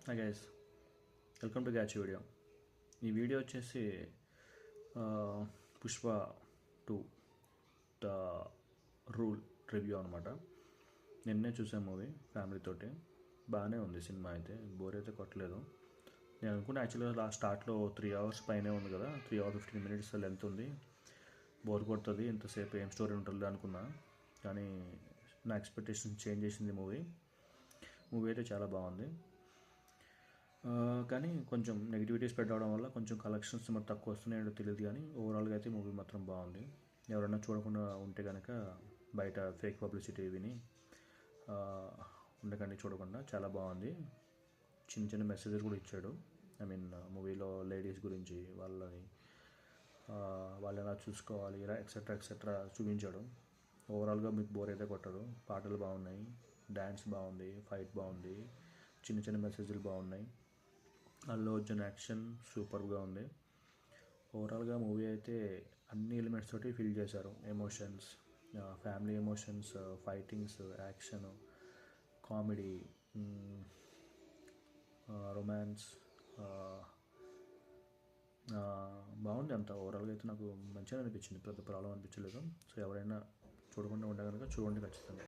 Hi guys, welcome to గ్యాచ్ video. ఈ video వచ్చేసి పుష్ప 2 ద రూల్ రివ్యూ అనమాట. నిన్నే చూసే మూవీ ఫ్యామిలీతోటి. బాగానే ఉంది సినిమా, అయితే బోర్ అయితే కొట్టలేదు. నేను అనుకున్నా యాక్చువల్గా స్టార్ట్లో 3 hours పైనే ఉంది కదా, 3 hours 15 minutes లెంత్ ఉంది, బోర్ కొడుతుంది, ఇంతసేపు ఏం స్టోరీ ఉంటుంది అనుకున్నా. కానీ నా ఎక్స్పెక్టేషన్ చేంజ్ చేసింది మూవీ అయితే చాలా బాగుంది. కానీ కొంచెం నెగిటివిటీ స్ప్రెడ్ అవడం వల్ల కొంచెం కలెక్షన్స్ మరి తక్కువ వస్తున్నాయో తెలియదు, కానీ ఓవరాల్గా అయితే మూవీ మాత్రం బాగుంది. ఎవరైనా చూడకుండా ఉంటే కనుక బయట ఫేక్ పబ్లిసిటీ విని ఉండకండి, చూడకుండా. చాలా బాగుంది. చిన్న చిన్న మెసేజెస్ కూడా ఇచ్చాడు. ఐ మీన్ మూవీలో లేడీస్ గురించి, వాళ్ళు ఎలా చూసుకోవాలి, ఇలా ఎక్సెట్రా చూపించాడు. ఓవరాల్గా మీకు బోర్ అయితే కొట్టదు. పాటలు బాగున్నాయి, డ్యాన్స్ బాగుంది, ఫైట్ బాగుంది, చిన్న చిన్న మెసేజ్లు బాగున్నాయి. అల్లు అర్జున్ యాక్షన్ సూపర్గా ఉంది. ఓవరాల్గా మూవీ అయితే అన్ని ఎలిమెంట్స్ తోటి ఫిల్ చేశారు. Emotions, family emotions, fightings, action, comedy, romance, బాగుంది అంతా. ఓవరాల్గా అయితే నాకు మంచిగా అనిపించింది, పెద్ద ప్రాబ్లం అనిపించలేదు. సో ఎవరైనా చూడకుండా ఉంటే కనుక చూడండి ఖచ్చితంగా.